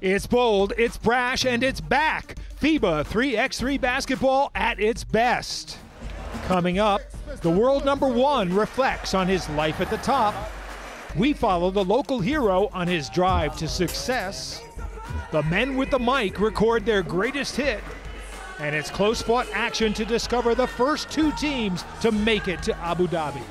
It's bold, it's brash, and it's back. FIBA 3x3 basketball at its best. Coming up, the world #1 reflects on his life at the top. We follow the local hero on his drive to success. The men with the mic record their greatest hit. And it's close-fought action to discover the first two teams to make it to Abu Dhabi.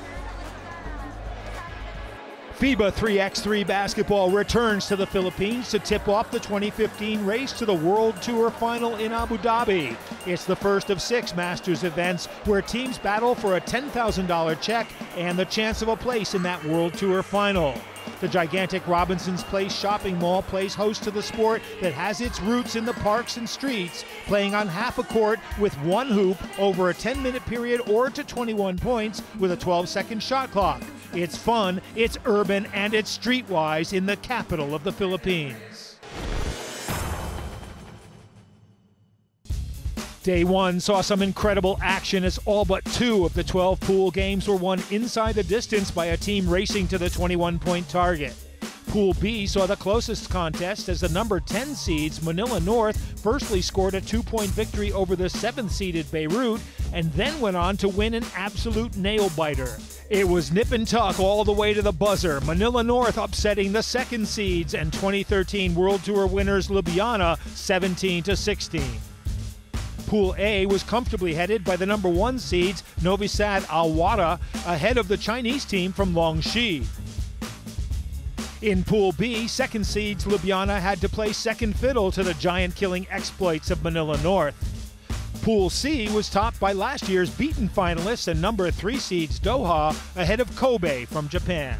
FIBA 3x3 basketball returns to the Philippines to tip off the 2015 race to the World Tour Final in Abu Dhabi. It's the first of 6 Masters events where teams battle for a $10,000 check and the chance of a place in that World Tour Final. The gigantic Robinson's Place shopping mall plays host to the sport that has its roots in the parks and streets, playing on half a court with one hoop over a 10-minute period or to 21 points with a 12-second shot clock. It's fun, it's urban, and it's streetwise in the capital of the Philippines. Day 1 saw some incredible action as all but 2 of the 12 pool games were won inside the distance by a team racing to the 21-point target. Pool B saw the closest contest as the number 10 seeds Manila North firstly scored a 2-point victory over the 7th-seeded Beirut and then went on to win an absolute nail-biter. It was nip and tuck all the way to the buzzer, Manila North upsetting the 2nd seeds and 2013 World Tour winners Ljubljana 17-16. Pool A was comfortably headed by the number 1 seeds Novi Sad Al Wada ahead of the Chinese team from Longxi. In Pool B, 2nd seeds Ljubljana had to play second fiddle to the giant-killing exploits of Manila North. Pool C was topped by last year's beaten finalists and number 3 seeds Doha ahead of Kobe from Japan.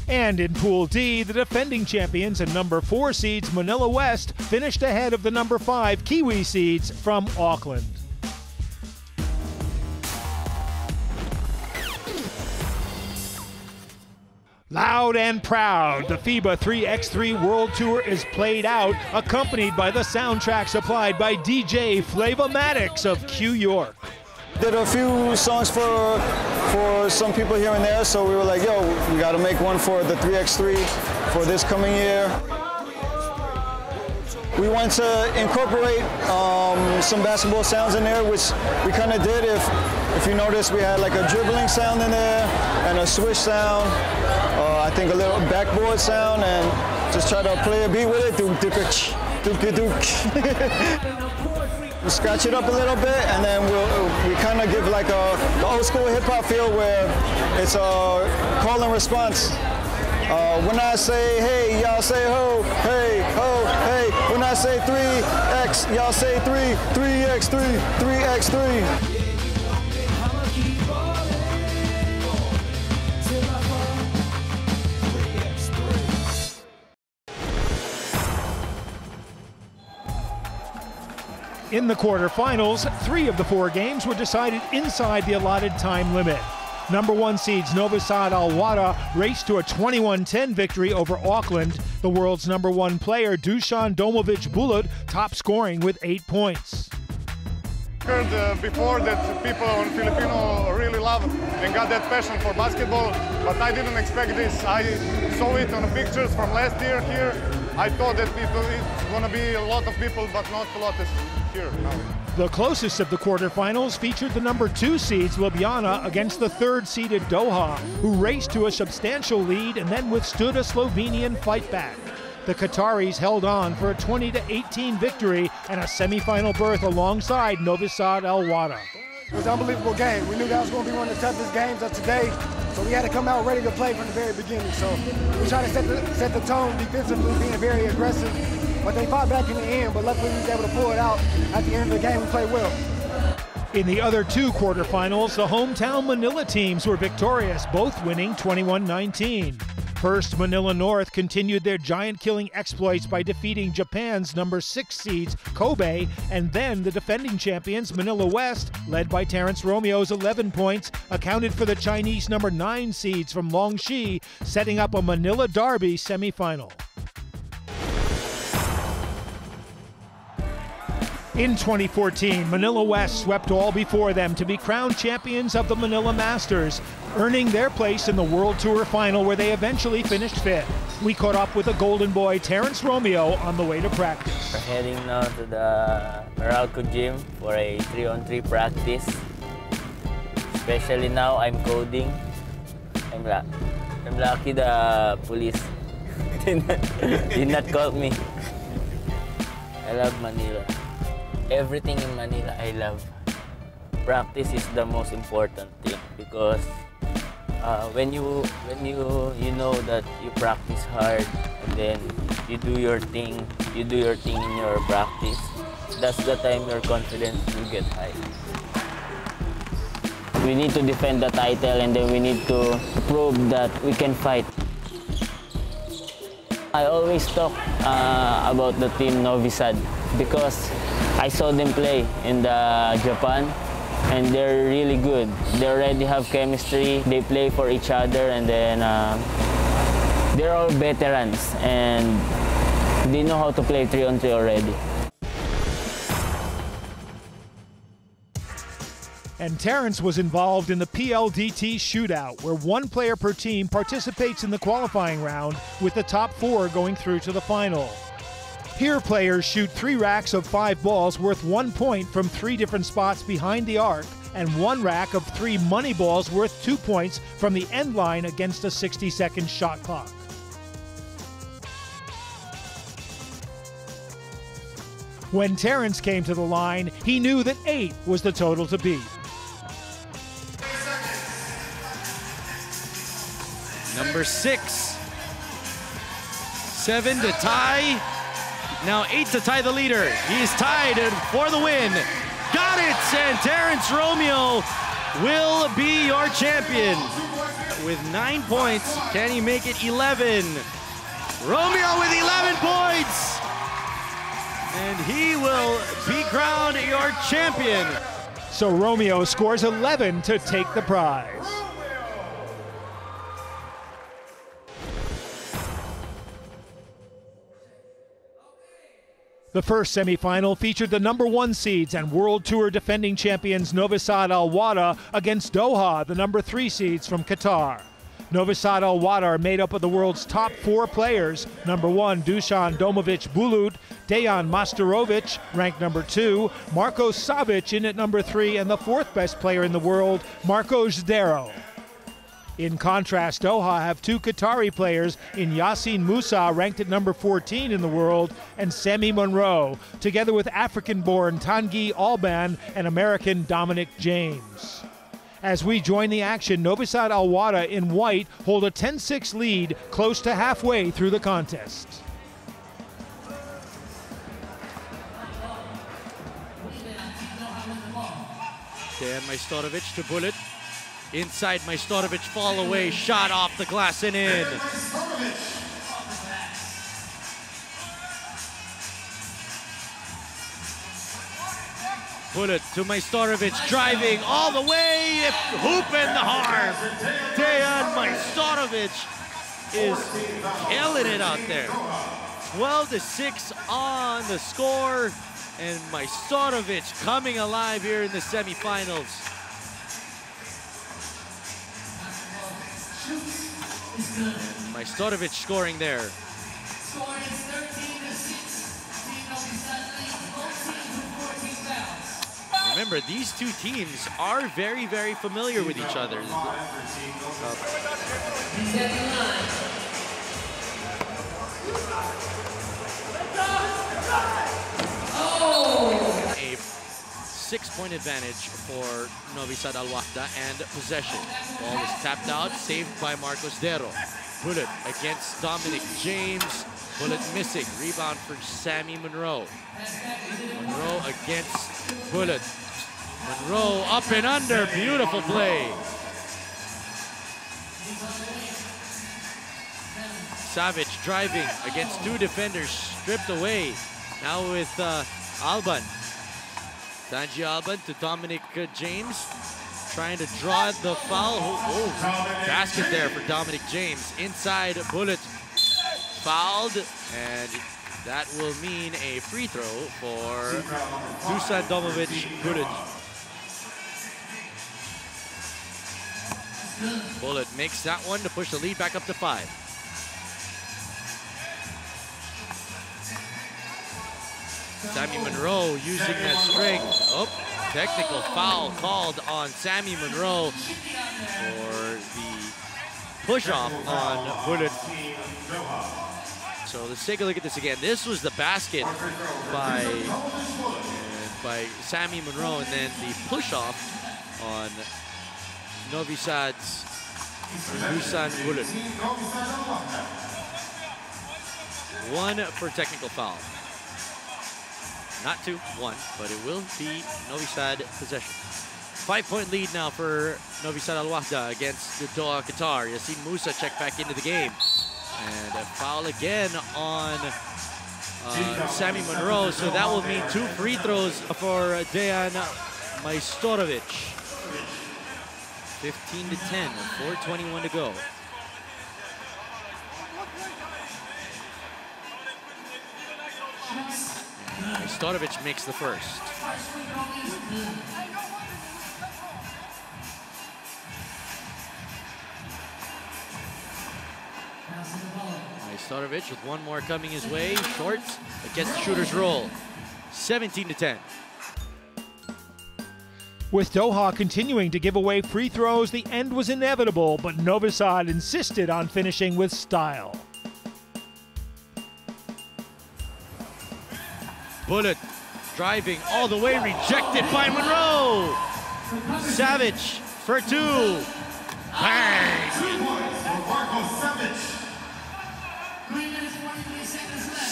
And in Pool D, the defending champions and number 4 seeds Manila West finished ahead of the number 5 Kiwi seeds from Auckland. Loud and proud, the FIBA 3x3 World Tour is played out, accompanied by the soundtrack supplied by DJ Flavomadix of Q York. Did a few songs for some people here and there, so we were like, yo, we got to make one for the 3x3 for this coming year. We want to incorporate some basketball sounds in there, which we kind of did. If you notice, we had like a dribbling sound in there and a swish sound. I think a little backboard sound, and just try to play a beat with it. We scratch it up a little bit, and then we kind of give like the old school hip hop feel where it's a call and response. When I say hey, y'all say ho, hey, ho, hey. When I say 3x, y'all say 3x3, 3x3. In the quarterfinals, 3 of the 4 games were decided inside the allotted time limit. Number 1 seeds Novi Sad Al Wada raced to a 21-10 victory over Auckland. The world's number 1 player, Dusan Domovic Bulut, top scoring with 8 points. Heard before that people in Filipino really love and got that passion for basketball, but I didn't expect this. I saw it on the pictures from last year here. I thought that it's going to be a lot of people, but not a lot is here now. The closest of the quarterfinals featured the number 2 seeds Ljubljana against the 3rd-seeded Doha, who raced to a substantial lead and then withstood a Slovenian fight back. The Qataris held on for a 20-18 victory and a semifinal berth alongside Novi Sad Al Wada. It was an unbelievable game. We knew that was going to be one of the toughest games of today, so we had to come out ready to play from the very beginning. So we tried to set the tone defensively, being very aggressive, but they fought back in the end, but luckily we was able to pull it out. At the end of the game, we played well. In the other 2 quarterfinals, the hometown Manila teams were victorious, both winning 21-19. First, Manila North continued their giant-killing exploits by defeating Japan's number 6 seeds, Kobe, and then the defending champions, Manila West, led by Terrence Romeo's 11 points, accounted for the Chinese number 9 seeds from Longxi, setting up a Manila Derby semifinal. In 2014, Manila West swept all before them to be crowned champions of the Manila Masters, earning their place in the World Tour Final where they eventually finished 5th. We caught up with the golden boy Terrence Romeo on the way to practice. We're heading now to the Meralco gym for a 3-on-3 practice. Especially now, I'm coding. I'm lucky the police did not call me. I love Manila. Everything in Manila I love. Practice is the most important thing because when you know that you practice hard and then you do your thing in your practice, that's the time your confidence will get high. We need to defend the title and then we need to prove that we can fight. I always talk about the team Novi Sad because I saw them play in the Japan and they're really good. They already have chemistry, they play for each other, and then they're all veterans and they know how to play 3-on-3 already. And Terrence was involved in the PLDT Shootout, where one player per team participates in the qualifying round, with the top 4 going through to the final. Here, players shoot 3 racks of 5 balls worth 1 point from 3 different spots behind the arc, and 1 rack of 3 money balls worth 2 points from the end line against a 60-second shot clock. When Terrence came to the line, he knew that 8 was the total to beat. Number 6. 7 to tie. Now 8 to tie the leader. He's tied for the win. Got it! And Terrence Romeo will be your champion. With 9 points, can he make it 11? Romeo with 11 points! And he will be crowned your champion. So Romeo scores 11 to take the prize. The first semifinal featured the number 1 seeds and World Tour defending champions Novi Sad Al Wada against Doha, the number 3 seeds from Qatar. Novi Sad Al Wada are made up of the world's top 4 players: number 1 Dusan Domovic Bulut, Dejan Masterovic, ranked number 2, Marko Savic in at number 3, and the 4th best player in the world, Marko Zdero. In contrast, Doha have 2 Qatari players in Yassine Moussa, ranked at number 14 in the world, and Semi Monroe, together with African-born Tanguy Alban and American Dominic James. As we join the action, Novi Sad Al Wada in white hold a 10-6 lead close to halfway through the contest. Dejan Majstorovic to Bulut. Inside, Majstorovic fall away, shot off the glass and in. Bulut to Majstorovic, driving all the way, hoop in the harm. Dejan Majstorovic is killing it out there. 12-6 on the score, and Majstorovic coming alive here in the semifinals. Majstorovic scoring there. Remember, these 2 teams are very, very familiar with each other. A 6-point advantage for Novi Sad Al Wada and possession. Ball was tapped out, saved by Marko Zdero. Bulut against Dominic James. Bulut missing. Rebound for Sammy Monroe. Monroe against Bulut. Monroe up and under. Beautiful play. Savic driving against 2 defenders, stripped away. Now with Alban. Tanguy Alban to Dominic James, trying to draw the foul. Oh, basket there for Dominic James. Inside, Bulut fouled, and that will mean a free throw for Dusan Domovic Bulut. Bulut makes that one to push the lead back up to 5. Sammy Monroe using that strength. Oh, technical foul called on Sammy Monroe for the push-off on Bulut. So let's take a look at this again. This was the basket by Sammy Monroe, and then the push-off on Novi Sad's Dusan Bulut. One for technical foul. Not two, one, but it will be Novi Sad possession. 5-point lead now for Novi Sad Al Wahda against the Doha Qatar. Yasin Musa checked back into the game. And a foul again on Sammy Monroe. So that will mean 2 free throws for Dejan Majstorovic. 15-10, 4:21 to go. Majstorovic makes the first. Majstorovic with one more coming his way. Short, but gets the shooter's roll. 17-10. With Doha continuing to give away free throws, the end was inevitable, but Novi Sad insisted on finishing with style. Bulut driving all the way, rejected by Monroe. Savage for 2. Bang!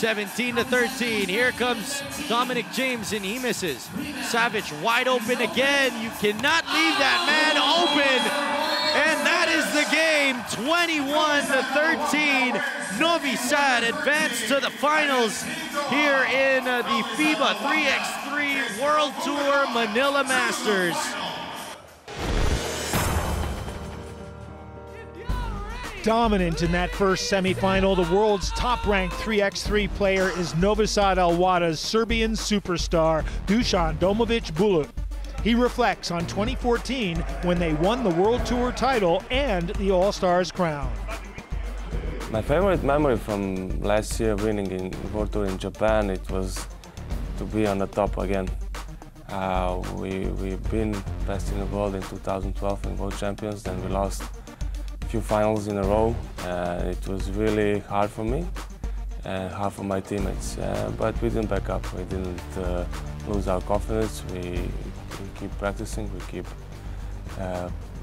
17-13. Here comes Dominic James, and he misses. Savage wide open again. You cannot leave that man open. And that is the game. 21-13. Novi Sad advanced to the finals here in the FIBA 3x3 World Tour Manila Masters. Dominant in that first semifinal, the world's top-ranked 3x3 player is Novi Sad Al Wahda's Serbian superstar, Dusan Domovic Bulut. He reflects on 2014 when they won the World Tour title and the All-Stars crown. My favorite memory from last year winning in World Tour in Japan, it was to be on the top again. We've been best in the world in 2012 in World Champions, then we lost few finals in a row. It was really hard for me and hard for my teammates, but we didn't back up. We didn't lose our confidence. We keep practicing, we keep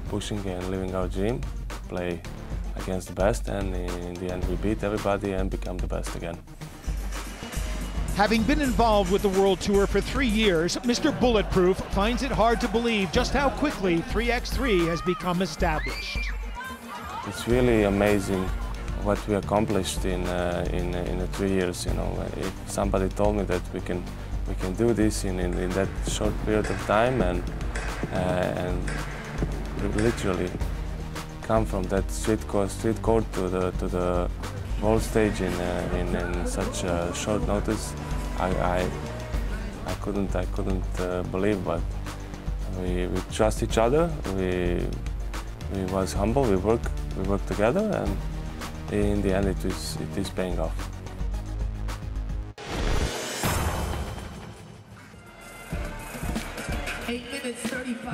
pushing and living our dream, play against the best, and in the end we beat everybody and become the best again. Having been involved with the World Tour for 3 years, Mr. Bulletproof finds it hard to believe just how quickly 3x3 has become established. It's really amazing what we accomplished in the 3 years. You know, if somebody told me that we can do this in that short period of time, and literally come from that street court to the world stage in such a short notice, I couldn't believe. But we trust each other. We was humble. We work together, and in the end, it is paying off.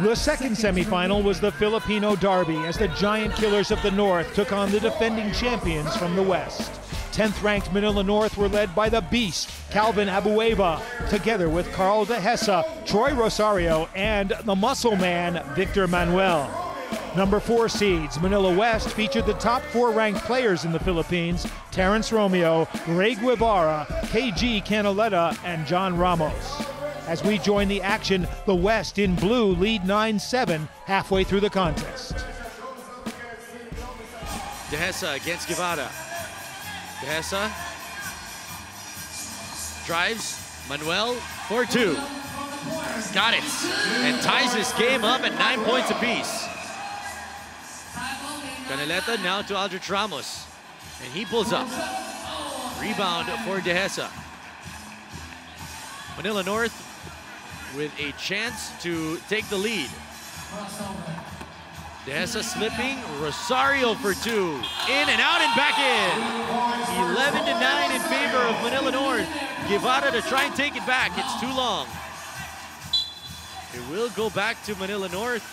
The second semifinal was the Filipino derby as the Giant Killers of the North took on the defending champions from the West. 10th-ranked Manila North were led by the Beast, Calvin Abueva, together with Carl De Hesa, Troy Rosario, and the Muscle Man, Victor Manuel. Number 4 seeds, Manila West, featured the top 4 ranked players in the Philippines, Terrence Romeo, Ray Guevara, KG Canaleta, and John Ramos. As we join the action, the West in blue lead 9-7 halfway through the contest. De Hesa against Guevara. De Hesa drives, Manuel for 2. Got it, and ties this game up at 9 points apiece. Canaleta now to Aldrich Ramos, and he pulls up. Rebound for De Hesa. Manila North with a chance to take the lead. De Hesa slipping, Rosario for 2. In and out and back in. 11-9 in favor of Manila North. Guevara to try and take it back. It's too long. It will go back to Manila North.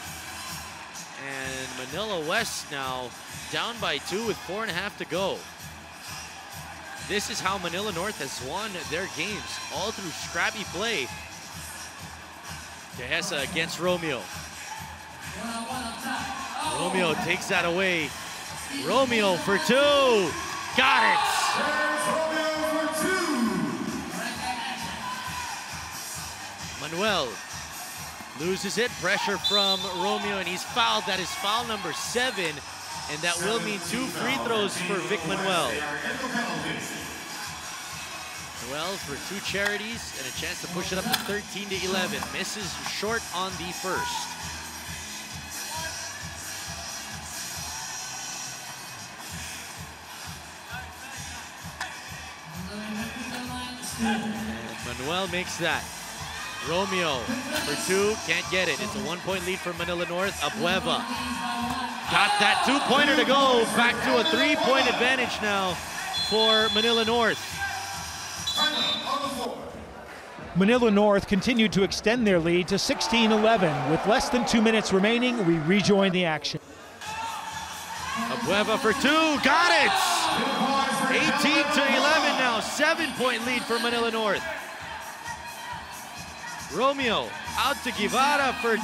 And Manila West now down by 2 with 4.5 to go. This is how Manila North has won their games, all through scrappy play. Teresa against Romeo. Romeo takes that away. Romeo for 2. Got it. Manuel loses it. Pressure from Romeo, and he's fouled. That is foul number 7, and that will mean 2 free throws for Vic Manuel. Manuel for 2 charities and a chance to push it up to 13-11. Misses short on the first. And Manuel makes that. Romeo for 2, can't get it. It's a 1-point lead for Manila North. Abueva got that 2-pointer to go. Back to a 3-point advantage now for Manila North. Manila North continued to extend their lead to 16-11. With less than 2 minutes remaining, we rejoin the action. Abueva for 2, got it! 18-11 now, 7-point lead for Manila North. Romeo out to Guevara for 2.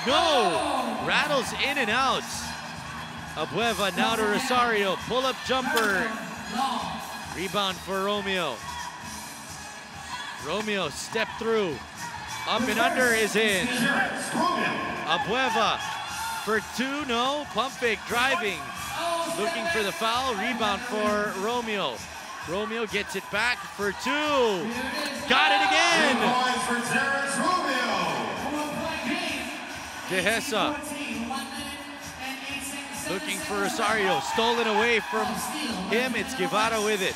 No, rattles in and out. Abueva now to Rosario, pull-up jumper. Rebound for Romeo. Romeo step through, up and under is in. Abueva for 2, no, pump fake, driving. Looking for the foul, rebound for Romeo. Romeo gets it back for 2. Got it again! Teresa looking for Rosario, stolen away from him. It's Guevara with it.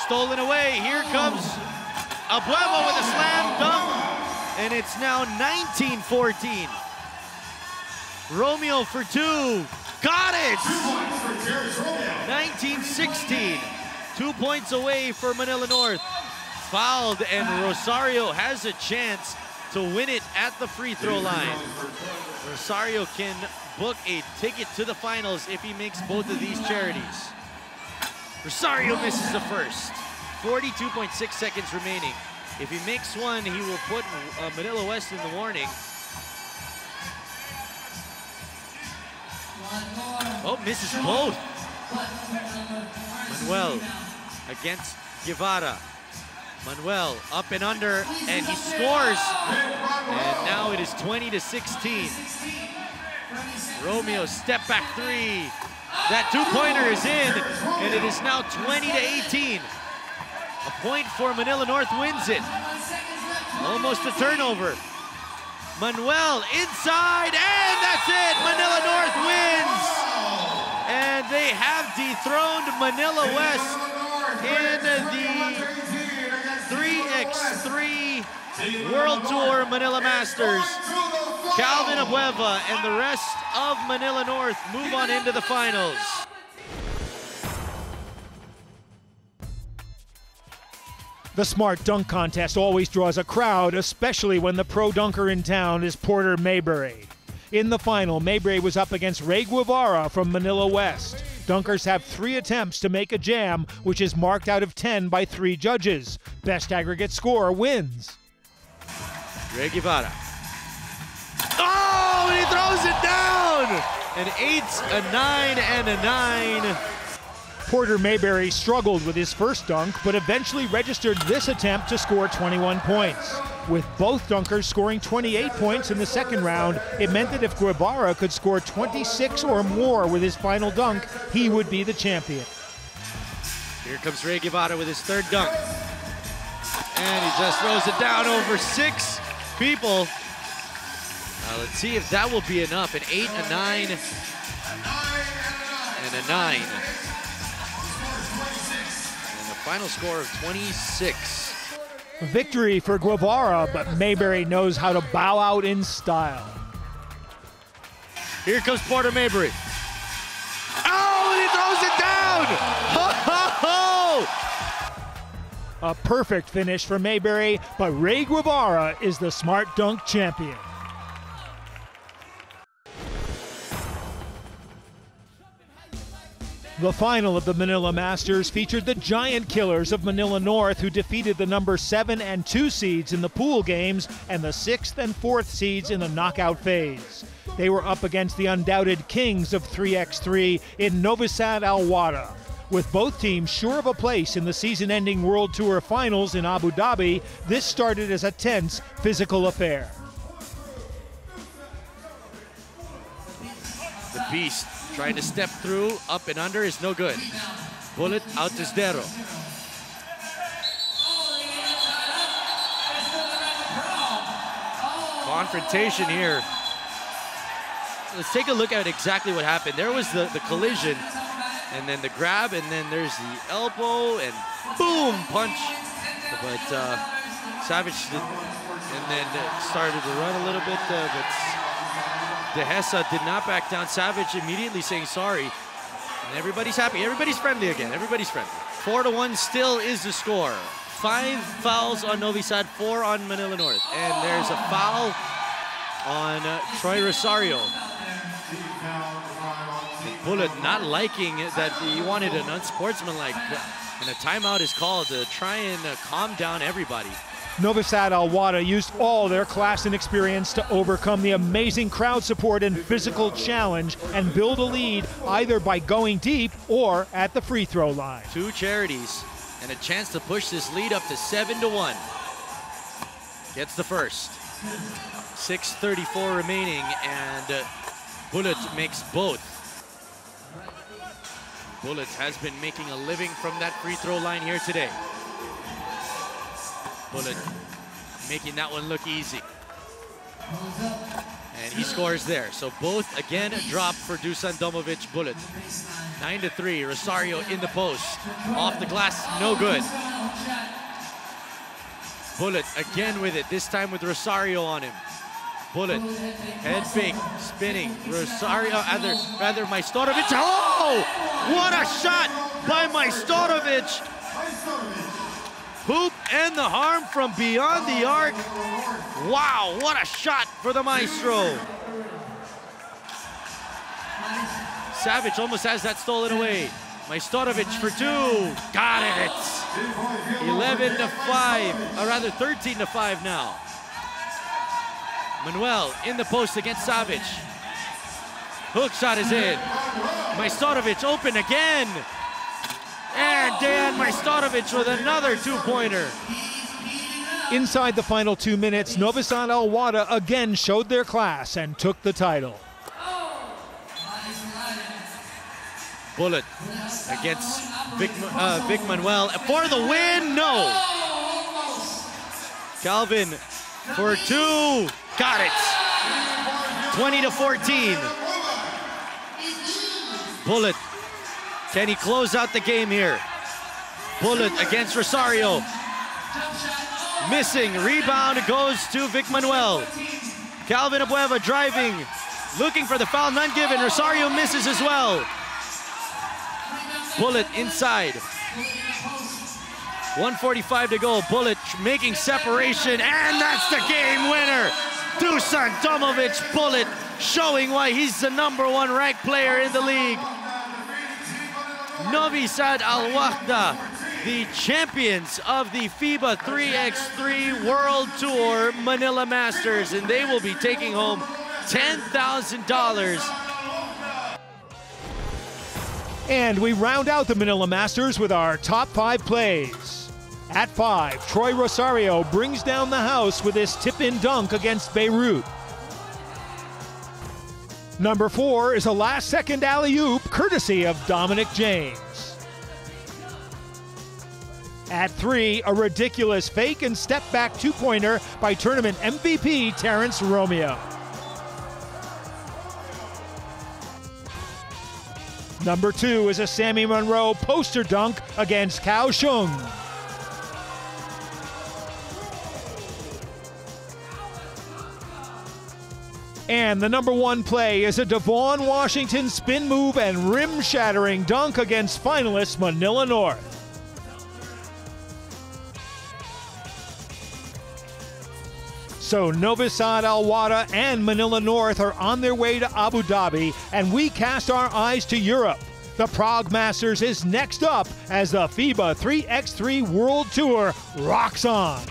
Stolen away, here comes Abueva with a slam dunk, and it's now 19-14. Romeo for 2, got it! 19-16, 2 points away for Manila North. Fouled, and Rosario has a chance to win it at the free throw line. Rosario can book a ticket to the finals if he makes both of these charities. Rosario misses the first. 42.6 seconds remaining. If he makes one, he will put Manila West in the warning. Oh, misses both. Manuel against Guevara. Manuel up and under, and he scores. And now it is 20-16. Romeo step back 3. That 2-pointer is in, and it is now 20-18. A point for Manila North wins it. Almost a turnover. Manuel inside, and that's it. Manila North wins. And they have dethroned Manila West in the 3x3 World Tour Manila Masters. Calvin Abueva and the rest of Manila North move on into the finals. The Smart Dunk Contest always draws a crowd, especially when the pro dunker in town is Porter Maybury. In the final, Maybury was up against Ray Guevara from Manila West. Dunkers have 3 attempts to make a jam, which is marked out of 10 by 3 judges. Best aggregate score wins. Ray Guevara. Oh, and he throws it down! An 8, a 9, and a 9. Porter Maybury struggled with his first dunk, but eventually registered this attempt to score 21 points. With both dunkers scoring 28 points in the second round, it meant that if Guevara could score 26 or more with his final dunk, he would be the champion. Here comes Ray Guevara with his third dunk. And he just throws it down over 6 people. Let's see if that will be enough. An 8, a 9, and a 9. Final score of 26. Victory for Guevara, but Maybury knows how to bow out in style. Here comes Porter Maybury. Oh, and he throws it A perfect finish for Mayberry, but Ray Guevara is the smart dunk champion. The final of the Manila Masters featured the Giant Killers of Manila North, who defeated the number 7 and 2 seeds in the pool games and the 6th and 4th seeds in the knockout phase. They were up against the undoubted kings of 3x3 in Novi Sad Al Wada. With both teams sure of a place in the season-ending World Tour Finals in Abu Dhabi, this started as a tense physical affair. The Beast trying to step through, up and under is no good. Bulut out to Zdero. Confrontation here. Let's take a look at exactly what happened. There was the collision, and then the grab, and then there's the elbow, and boom, punch. But Savage did, and then started to run a little bit, but Dehesa did not back down. Savage immediately saying sorry. And everybody's happy. Everybody's friendly again. Everybody's friendly. 4-1 still is the score. 5 fouls on Novi Sad, 4 on Manila North. And there's a foul on Troy Rosario. Bulut not liking that he wanted an unsportsmanlike, and a timeout is called to try and calm down everybody. Novi Sad Al Wada used all their class and experience to overcome the amazing crowd support and physical challenge and build a lead either by going deep or at the free throw line. 2 charities and a chance to push this lead up to 7-1. Gets the first. 6:34 remaining, and Bulut makes both. Bulut has been making a living from that free throw line here today. Bulut making that one look easy. And he scores there. So both again drop for Dusan Domovic. Bulut. 9-3. Rosario in the post. Off the glass, no good. Bulut again with it, this time with Rosario on him. Bulut, head fake, spinning. Rosario, rather Majstorovic. Oh! What a shot by Majstorovic! Hoop and the harm from beyond the arc. Wow, what a shot for the Maestro. Savage almost has that stolen away. Majstorovic for 2, got it. 11-5, or rather 13-5 now. Manuel in the post against Savage. Hook shot is in. Majstorovic open again. And Dan Majstorovic with another 2-pointer. Inside the final 2 minutes, Novi Sad Al Wada again showed their class and took the title. Bulut against Vic Manuel for the win. No. Calvin for 2. Got it. 20-14. Bulut. Can he close out the game here? Bulut against Rosario. Missing. Rebound goes to Vic Manuel. Calvin Abueva driving. Looking for the foul. None given. Rosario misses as well. Bulut inside. 1:45 to go. Bulut making separation, and that's the game winner. Dusan Domovic. Bulut showing why he's the #1 ranked player in the league. Novi Sad Al Wada, the champions of the FIBA 3x3 World Tour Manila Masters, and they will be taking home $10,000. And we round out the Manila Masters with our top 5 plays. At 5, Troy Rosario brings down the house with his tip-in dunk against Beirut. Number 4 is a last-second alley-oop courtesy of Dominic James. At 3, a ridiculous fake and step-back 2-pointer by tournament MVP Terrence Romeo. Number 2 is a Sammy Monroe poster dunk against Kaohsiung. And the number 1 play is a Devon Washington spin move and rim-shattering dunk against finalists Manila North. So Novi Sad, Al Wada, and Manila North are on their way to Abu Dhabi, and we cast our eyes to Europe. The Prague Masters is next up as the FIBA 3x3 World Tour rocks on.